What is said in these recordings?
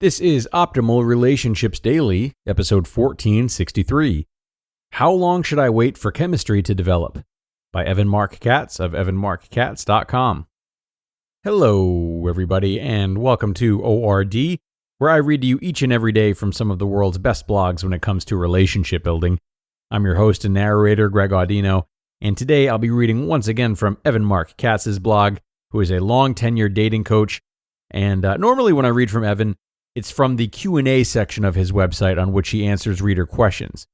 This is Optimal Relationships Daily, episode 1463. How long should I wait for chemistry to develop? By Evan Marc Katz of evanmarckatz.com. Hello, everybody, and welcome to ORD, where I read to you each and every day from some of the world's best blogs when it comes to relationship building. I'm your host and narrator, Greg Audino, and today I'll be reading once again from Evan Marc Katz's blog, who is a long-tenured dating coach. And normally when I read from Evan, it's from the Q&A section of his website on which he answers reader questions.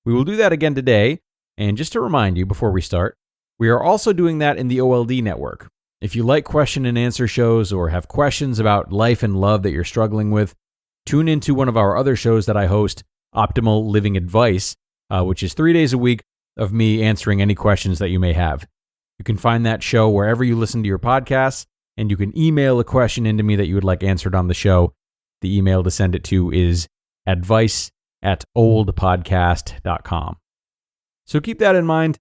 We will do that again today, and just to remind you before we start, we are also doing that in the OLD network. If you like question and answer shows or have questions about life and love that you're struggling with, tune into one of our other shows that I host, Optimal Living Advice, which is 3 days a week of me answering any questions that you may have. You can find that show wherever you listen to your podcasts, and you can email a question into me that you would like answered on the show. The email to send it to is advice@oldpodcast.com. So keep that in mind,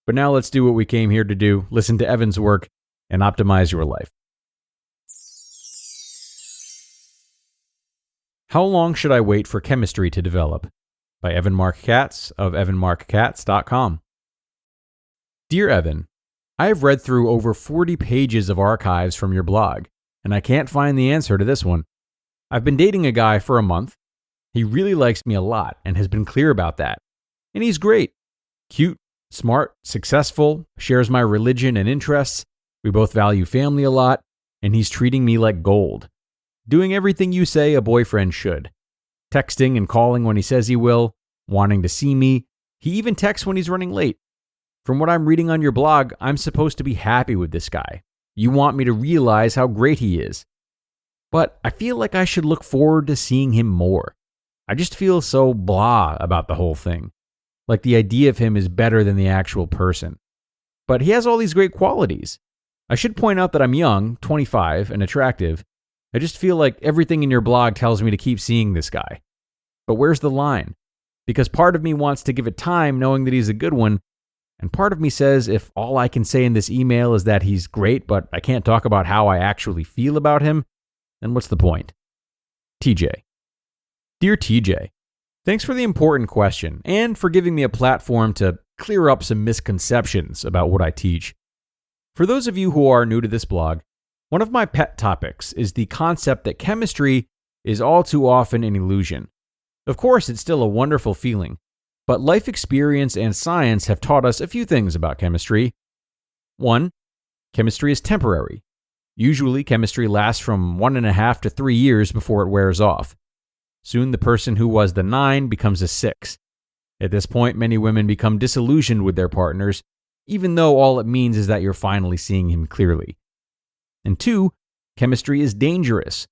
but now let's do what we came here to do, listen to Evan's work, and optimize your life. How long should I wait for chemistry to develop? By Evan Marc Katz of evanmarckatz.com. Dear Evan, I have read through over 40 pages of archives from your blog, and I can't find the answer to this one. I've been dating a guy for a month. He really likes me a lot and has been clear about that. And he's great. Cute, smart, successful, shares my religion and interests. We both value family a lot, and he's treating me like gold. Doing everything you say a boyfriend should. Texting and calling when he says he will, wanting to see me. He even texts when he's running late. From what I'm reading on your blog, I'm supposed to be happy with this guy. You want me to realize how great he is. But I feel like I should look forward to seeing him more. I just feel so blah about the whole thing. Like the idea of him is better than the actual person. But he has all these great qualities. I should point out that I'm young, 25, and attractive. I just feel like everything in your blog tells me to keep seeing this guy. But where's the line? Because part of me wants to give it time knowing that he's a good one, and part of me says if all I can say in this email is that he's great, but I can't talk about how I actually feel about him, then what's the point? TJ. Dear TJ, thanks for the important question and for giving me a platform to clear up some misconceptions about what I teach. For those of you who are new to this blog, one of my pet topics is the concept that chemistry is all too often an illusion. Of course, it's still a wonderful feeling, but life experience and science have taught us a few things about chemistry. 1. Chemistry is temporary. Usually, chemistry lasts from 1.5 to 3 years before it wears off. Soon, the person who was the 9 becomes a 6. At this point, many women become disillusioned with their partners, even though all it means is that you're finally seeing him clearly. And 2, chemistry is dangerous.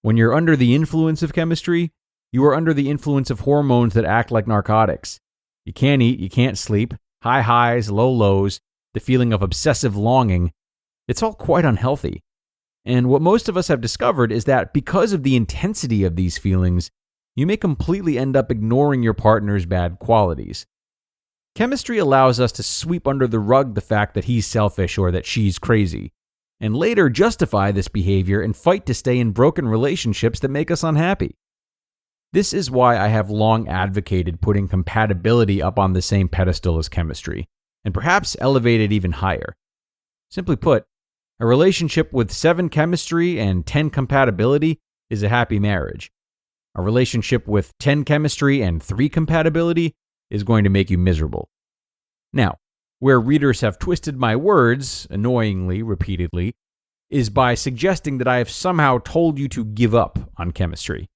When you're under the influence of chemistry, you are under the influence of hormones that act like narcotics. You can't eat, you can't sleep, high highs, low lows, the feeling of obsessive longing. It's all quite unhealthy. And what most of us have discovered is that because of the intensity of these feelings, you may completely end up ignoring your partner's bad qualities. Chemistry allows us to sweep under the rug the fact that he's selfish or that she's crazy, and later justify this behavior and fight to stay in broken relationships that make us unhappy. This is why I have long advocated putting compatibility up on the same pedestal as chemistry, and perhaps elevate it even higher. Simply put, a relationship with 7 chemistry and 10 compatibility is a happy marriage. A relationship with 10 chemistry and 3 compatibility is going to make you miserable. Now, where readers have twisted my words, annoyingly, repeatedly, is by suggesting that I have somehow told you to give up on chemistry.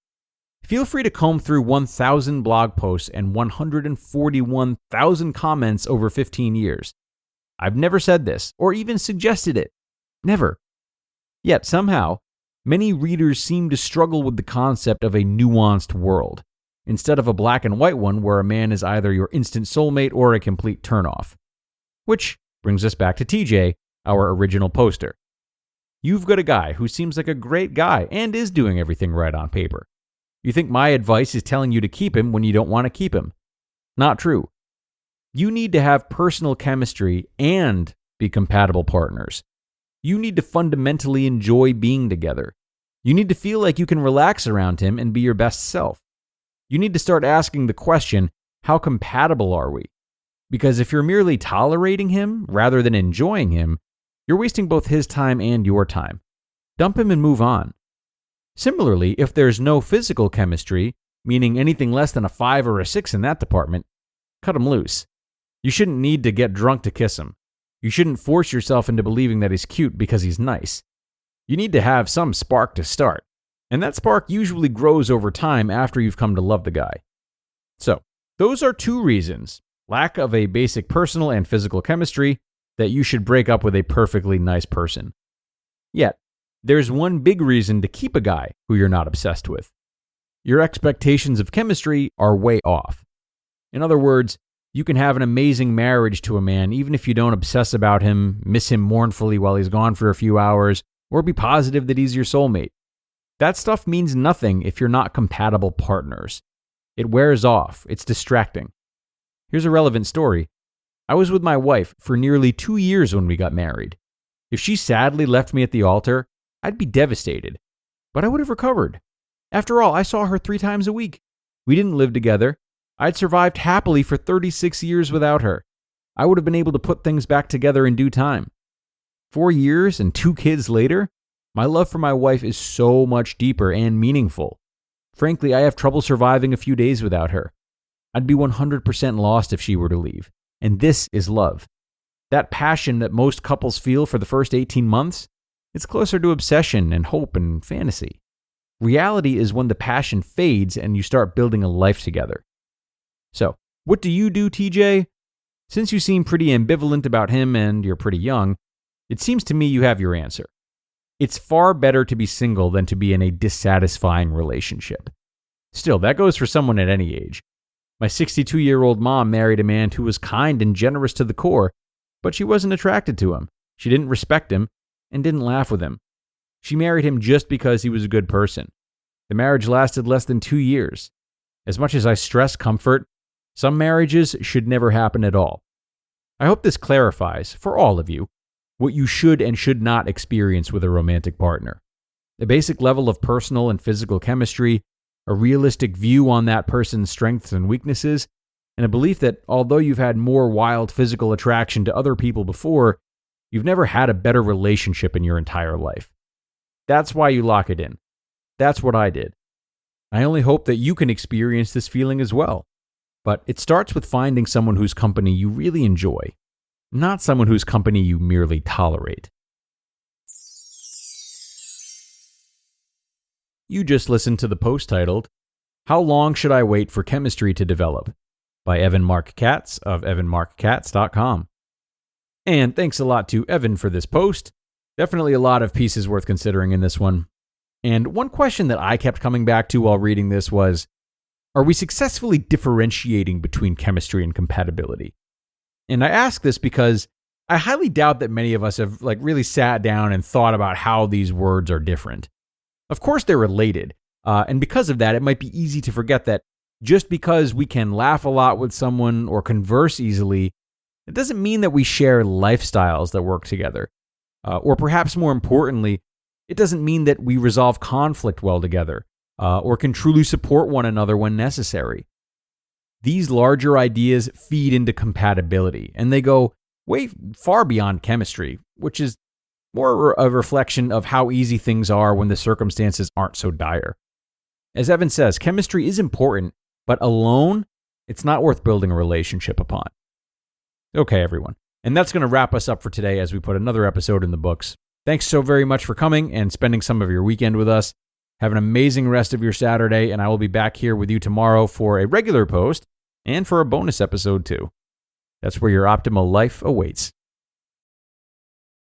Feel free to comb through 1,000 blog posts and 141,000 comments over 15 years. I've never said this, or even suggested it. Never. Yet somehow, many readers seem to struggle with the concept of a nuanced world, instead of a black and white one where a man is either your instant soulmate or a complete turnoff. Which brings us back to TJ, our original poster. You've got a guy who seems like a great guy and is doing everything right on paper. You think my advice is telling you to keep him when you don't want to keep him. Not true. You need to have personal chemistry and be compatible partners. You need to fundamentally enjoy being together. You need to feel like you can relax around him and be your best self. You need to start asking the question, how compatible are we? Because if you're merely tolerating him rather than enjoying him, you're wasting both his time and your time. Dump him and move on. Similarly, if there's no physical chemistry, meaning anything less than a 5 or a 6 in that department, cut him loose. You shouldn't need to get drunk to kiss him. You shouldn't force yourself into believing that he's cute because he's nice. You need to have some spark to start, and that spark usually grows over time after you've come to love the guy. So, those are 2 reasons, lack of a basic personal and physical chemistry, that you should break up with a perfectly nice person. Yet, there's one big reason to keep a guy who you're not obsessed with. Your expectations of chemistry are way off. In other words, you can have an amazing marriage to a man even if you don't obsess about him, miss him mournfully while he's gone for a few hours, or be positive that he's your soulmate. That stuff means nothing if you're not compatible partners. It wears off. It's distracting. Here's a relevant story. I was with my wife for nearly 2 years when we got married. If she sadly left me at the altar, I'd be devastated. But I would have recovered. After all, I saw her 3 times a week. We didn't live together. I'd survived happily for 36 years without her. I would have been able to put things back together in due time. 4 years and 2 kids later, my love for my wife is so much deeper and meaningful. Frankly, I have trouble surviving a few days without her. I'd be 100% lost if she were to leave. And this is love. That passion that most couples feel for the first 18 months, it's closer to obsession and hope and fantasy. Reality is when the passion fades and you start building a life together. So, what do you do, TJ? Since you seem pretty ambivalent about him and you're pretty young, it seems to me you have your answer. It's far better to be single than to be in a dissatisfying relationship. Still, that goes for someone at any age. My 62-year-old mom married a man who was kind and generous to the core, but she wasn't attracted to him. She didn't respect him and didn't laugh with him. She married him just because he was a good person. The marriage lasted less than 2 years. As much as I stress comfort, some marriages should never happen at all. I hope this clarifies, for all of you, what you should and should not experience with a romantic partner. A basic level of personal and physical chemistry, a realistic view on that person's strengths and weaknesses, and a belief that although you've had more wild physical attraction to other people before, you've never had a better relationship in your entire life. That's why you lock it in. That's what I did. I only hope that you can experience this feeling as well. But it starts with finding someone whose company you really enjoy, not someone whose company you merely tolerate. You just listened to the post titled, How Long Should I Wait for Chemistry to Develop? By Evan Marc Katz of evanmarckatz.com. And thanks a lot to Evan for this post. Definitely a lot of pieces worth considering in this one. And one question that I kept coming back to while reading this was, are we successfully differentiating between chemistry and compatibility? And I ask this because I highly doubt that many of us have really sat down and thought about how these words are different. Of course they're related, and because of that, it might be easy to forget that just because we can laugh a lot with someone or converse easily, it doesn't mean that we share lifestyles that work together. Or perhaps more importantly, it doesn't mean that we resolve conflict well together, or can truly support one another when necessary. These larger ideas feed into compatibility, and they go way far beyond chemistry, which is more a reflection of how easy things are when the circumstances aren't so dire. As Evan says, chemistry is important, but alone, it's not worth building a relationship upon. Okay, everyone. And that's going to wrap us up for today as we put another episode in the books. Thanks so very much for coming and spending some of your weekend with us. Have an amazing rest of your Saturday, and I will be back here with you tomorrow for a regular post and for a bonus episode too. That's where your optimal life awaits.